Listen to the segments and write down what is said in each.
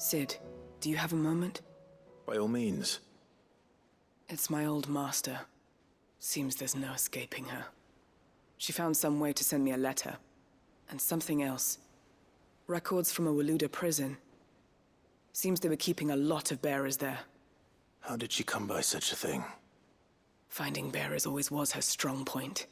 Sid, do you have a moment? By all means. It's my old master. Seems there's no escaping her. She found some way to send me a letter. And something else. Records from a Waluda prison. Seems they were keeping a lot of bearers there. How did she come by such a thing? Finding bearers always was her strong point.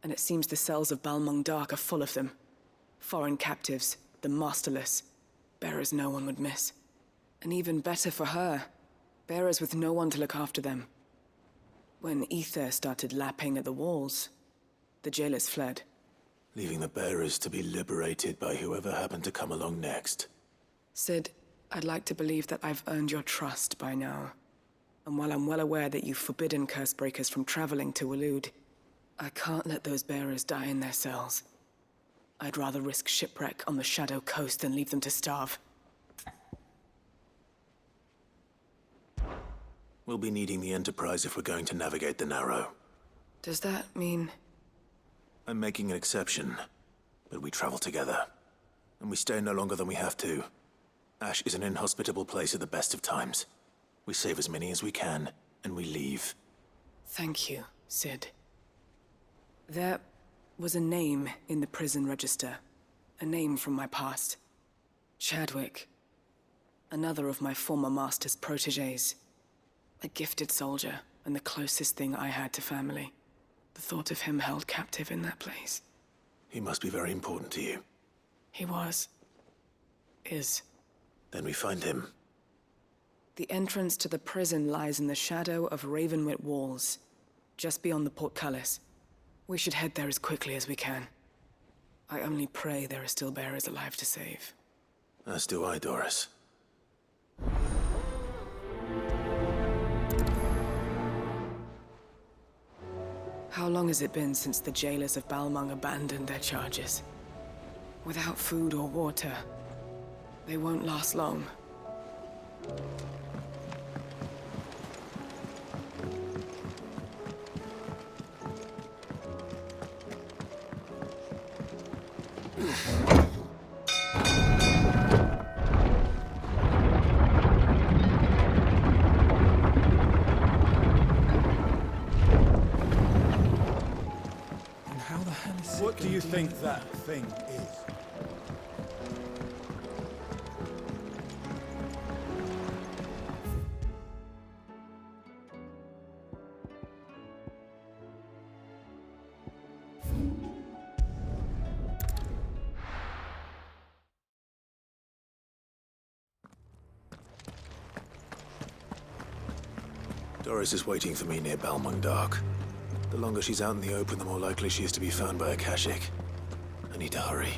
And it seems the cells of Balmung Dark are full of them. Foreign captives, the masterless. Bearers no one would miss. And even better for her, bearers with no one to look after them. When ether started lapping at the walls, the jailers fled. Leaving the bearers to be liberated by whoever happened to come along next. Sid, I'd like to believe that I've earned your trust by now. And while I'm well aware that you've forbidden Cursebreakers from traveling to Waloed, I can't let those bearers die in their cells. I'd rather risk shipwreck on the Shadow Coast than leave them to starve. We'll be needing the Enterprise if we're going to navigate the Narrow. Does that mean... I'm making an exception, but we travel together. And we stay no longer than we have to. Ash is an inhospitable place at the best of times. We save as many as we can, and we leave. Thank you, Sid. There was a name in the prison register. A name from my past. Chadwick. Another of my former master's protégés. A gifted soldier, and the closest thing I had to family. The thought of him held captive in that place. He must be very important to you. He was. Is. Then we find him. The entrance to the prison lies in the shadow of Ravenwit Walls, just beyond the portcullis. We should head there as quickly as we can. I only pray there are still bearers alive to save. As do I, Doris. How long has it been since the jailers of Balmung abandoned their charges? Without food or water, they won't last long. What do you think that thing is? Doris is waiting for me near Balmung Dark. The longer she's out in the open, the more likely she is to be found by Akashic. I need to hurry.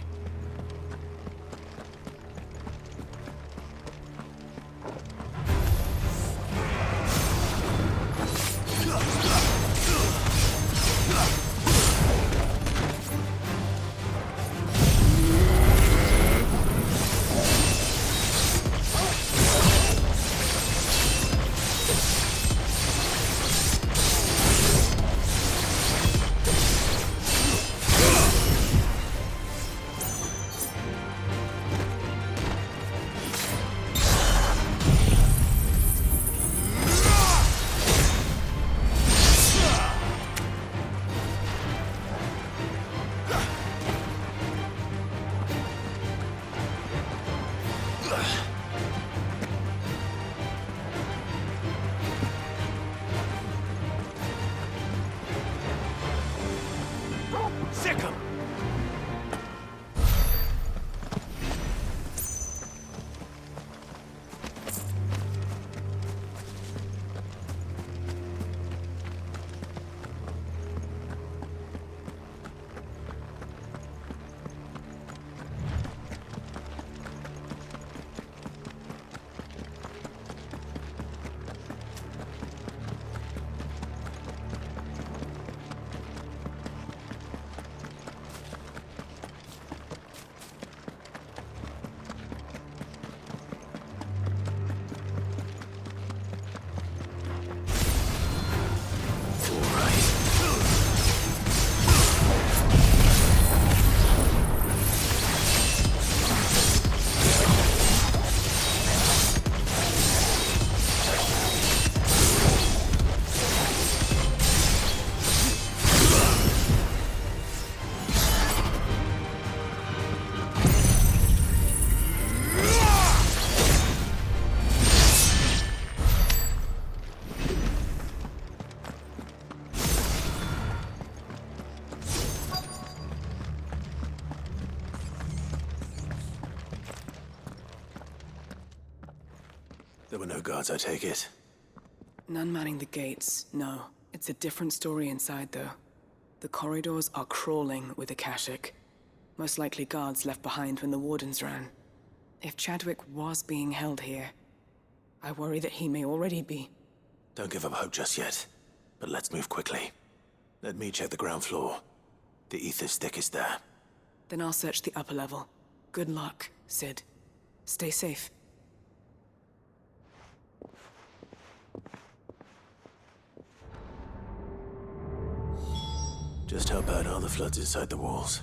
There were no guards, I take it. None manning the gates, no. It's a different story inside, though. The corridors are crawling with Akashic. Most likely guards left behind when the Wardens ran. If Chadwick was being held here, I worry that he may already be. Don't give up hope just yet, but let's move quickly. Let me check the ground floor. The ether's thickest there. Then I'll search the upper level. Good luck, Sid. Stay safe. Just how bad are the floods inside the walls?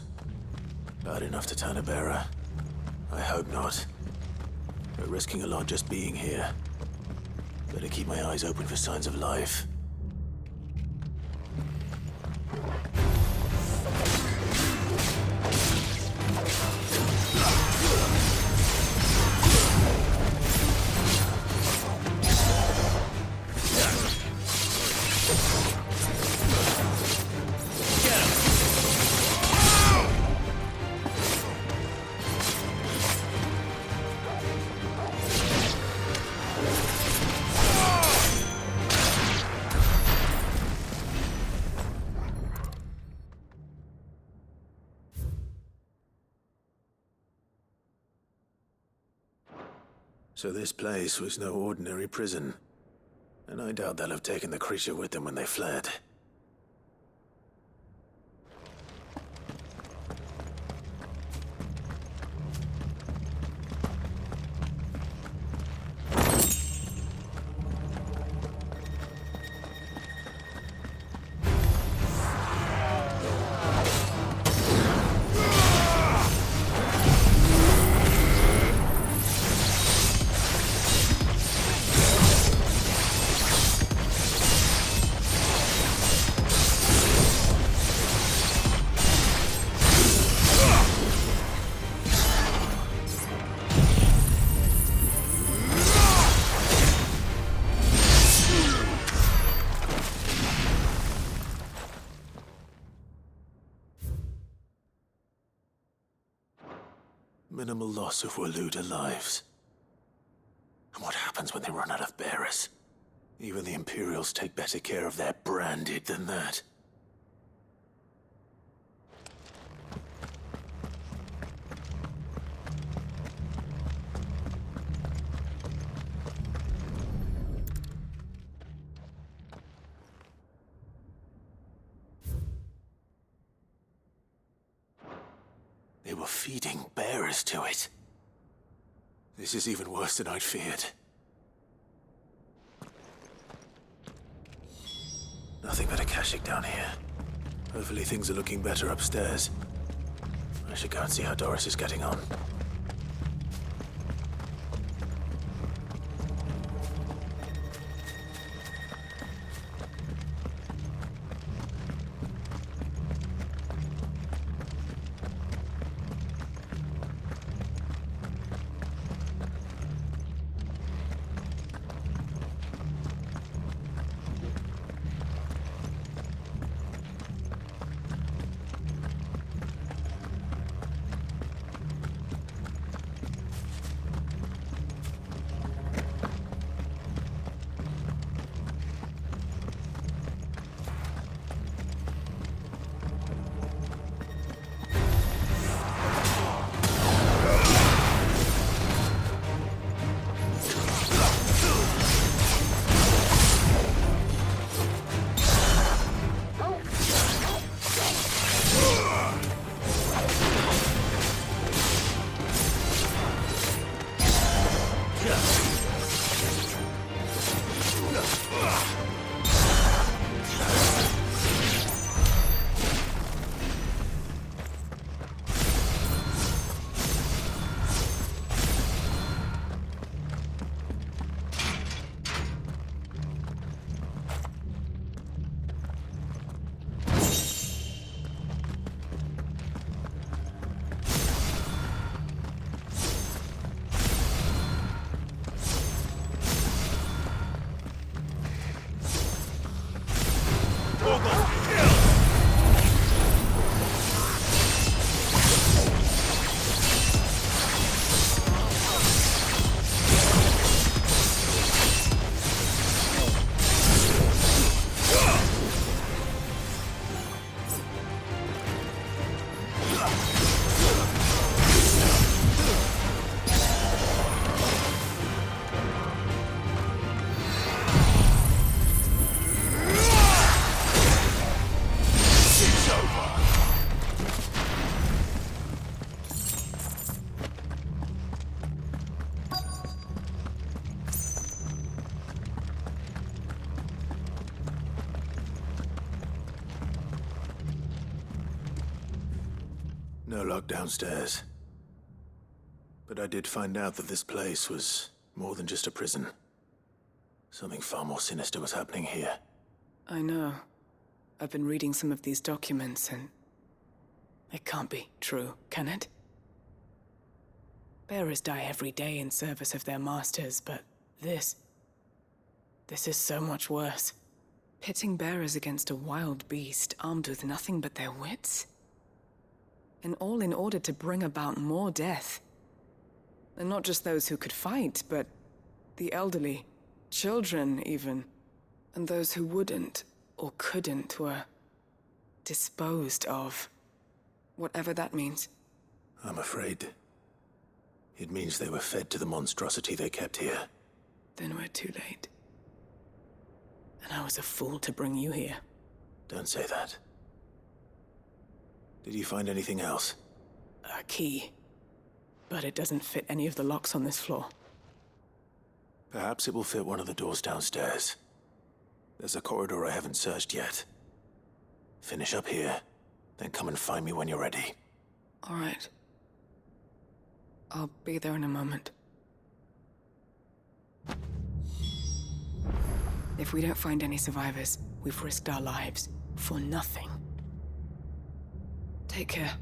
Bad enough to turn a bearer? I hope not. We're risking a lot just being here. Better keep my eyes open for signs of life. So this place was no ordinary prison. And I doubt they'll have taken the creature with them when they fled. Minimal loss of Waluda lives. And what happens when they run out of bearers? Even the Imperials take better care of their branded than that. They were feeding bearers to it. This is even worse than I'd feared. Nothing but Akashic down here. Hopefully things are looking better upstairs. I should go and see how Doris is getting on. No lock downstairs. But I did find out that this place was more than just a prison. Something far more sinister was happening here. I know. I've been reading some of these documents and... it can't be true, can it? Bearers die every day in service of their masters, but this is so much worse. Pitting bearers against a wild beast armed with nothing but their wits? And all in order to bring about more death. And not just those who could fight, but the elderly, children even. And those who wouldn't or couldn't were disposed of. Whatever that means. I'm afraid it means they were fed to the monstrosity they kept here. Then we're too late. And I was a fool to bring you here. Don't say that. Did you find anything else? A key. But it doesn't fit any of the locks on this floor. Perhaps it will fit one of the doors downstairs. There's a corridor I haven't searched yet. Finish up here, then come and find me when you're ready. All right. I'll be there in a moment. If we don't find any survivors, we've risked our lives for nothing. Take care.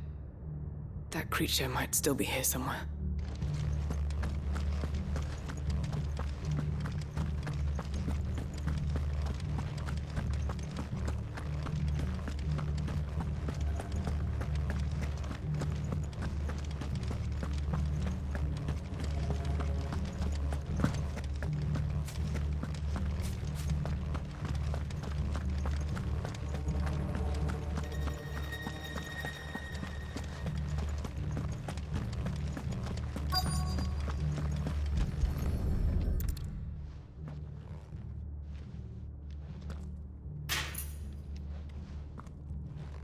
That creature might still be here somewhere.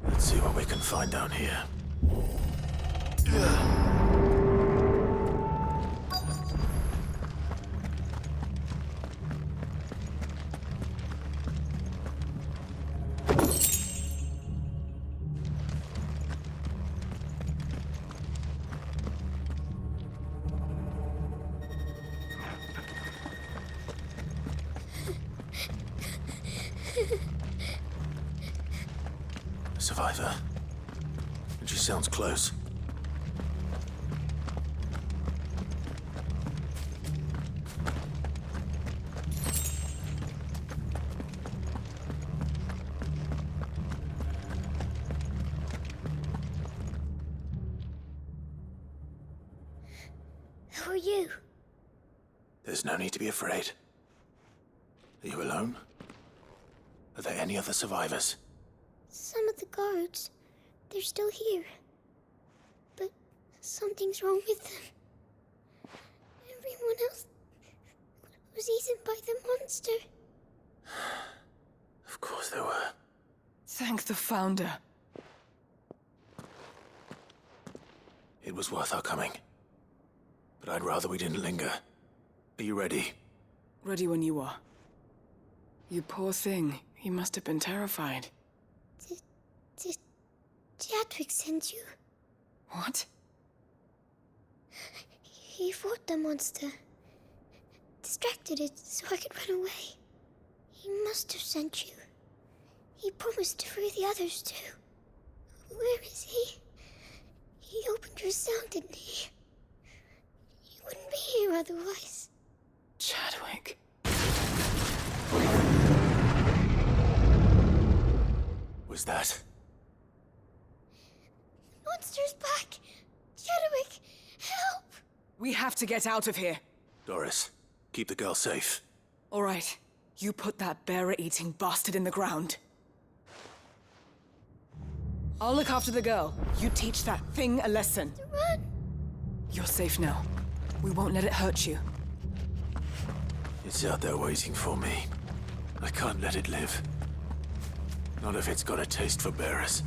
Let's see what we can find down here. A survivor. And she sounds close. Who are you? There's no need to be afraid. Are you alone? Are there any other survivors? Some of the guards. They're still here. But something's wrong with them. Everyone else was eaten by the monster. Of course there were. Thank the Founder. It was worth our coming. But I'd rather we didn't linger. Are you ready? Ready when you are. You poor thing. He must have been terrified. Did Chadwick send you? What? He fought the monster. Distracted it so I could run away. He must have sent you. He promised to free the others too. Where is he? He opened your cell, didn't he? He wouldn't be here otherwise. Chadwick. Was that? Monster's back! Chadwick, help! We have to get out of here. Doris, keep the girl safe. All right. You put that bearer-eating bastard in the ground. I'll look after the girl. You teach that thing a lesson. Run! You're safe now. We won't let it hurt you. It's out there waiting for me. I can't let it live. Not if it's got a taste for bearers.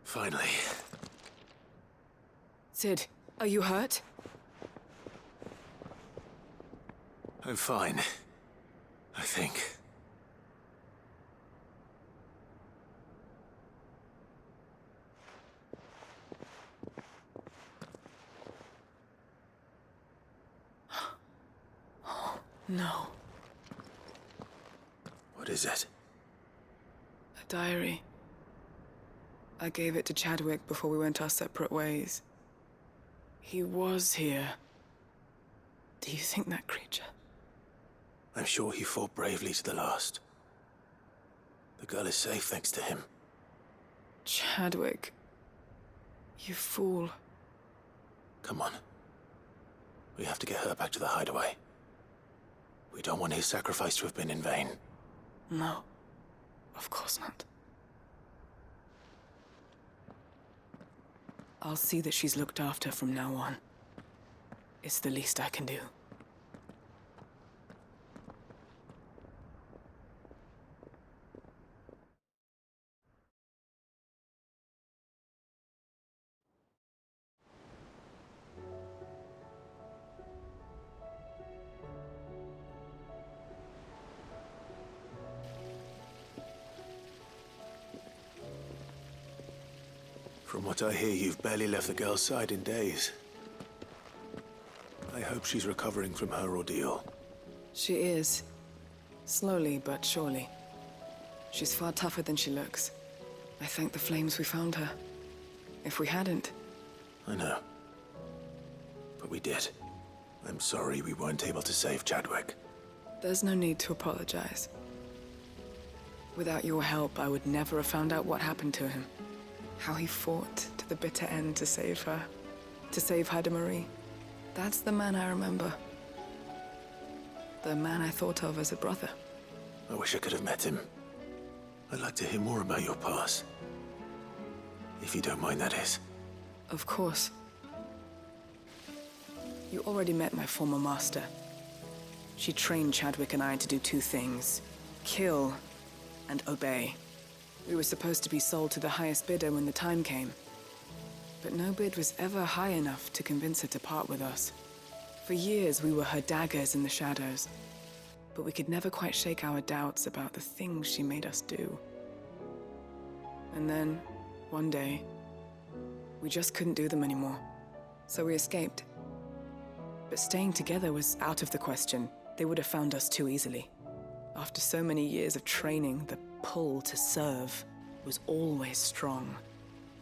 Finally. Sid, are you hurt? I'm fine. I think. No. What is it? A diary. I gave it to Chadwick before we went our separate ways. He was here. Do you think that creature? I'm sure he fought bravely to the last. The girl is safe thanks to him. Chadwick. You fool. Come on. We have to get her back to the hideaway. We don't want his sacrifice to have been in vain. No. Of course not. I'll see that she's looked after from now on. It's the least I can do. From what I hear, you've barely left the girl's side in days. I hope she's recovering from her ordeal. She is. Slowly but surely. She's far tougher than she looks. I thank the flames we found her. If we hadn't... I know. But we did. I'm sorry we weren't able to save Chadwick. There's no need to apologize. Without your help, I would never have found out what happened to him. How he fought to the bitter end to save her. To save Haida Marie. That's the man I remember. The man I thought of as a brother. I wish I could have met him. I'd like to hear more about your past. If you don't mind, that is. Of course. You already met my former master. She trained Chadwick and I to do two things. Kill and obey. We were supposed to be sold to the highest bidder when the time came. But no bid was ever high enough to convince her to part with us. For years, we were her daggers in the shadows. But we could never quite shake our doubts about the things she made us do. And then, one day, we just couldn't do them anymore. So we escaped. But staying together was out of the question. They would have found us too easily. After so many years of training, the pull to serve was always strong.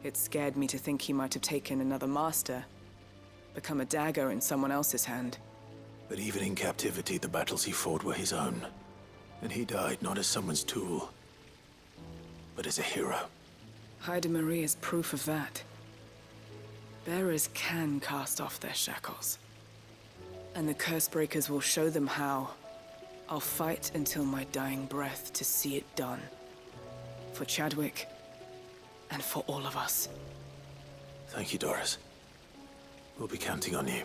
It scared me to think he might have taken another master, become a dagger in someone else's hand. But even in captivity, the battles he fought were his own. And he died not as someone's tool, but as a hero. Haida Marie is proof of that. Bearers can cast off their shackles. And the curse breakers will show them how. I'll fight until my dying breath to see it done. For Chadwick, and for all of us. Thank you, Doris. We'll be counting on you.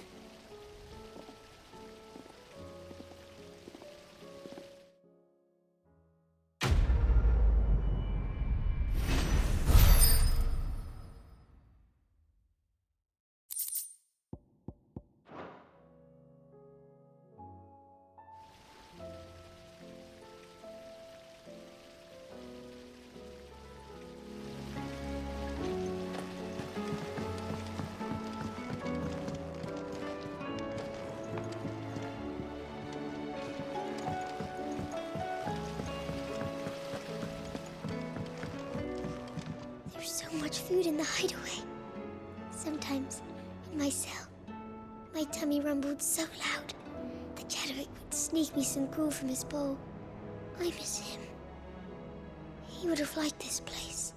There's so much food in the hideaway. Sometimes, in my cell, my tummy rumbled so loud that Chadwick would sneak me some gruel from his bowl. I miss him. He would have liked this place.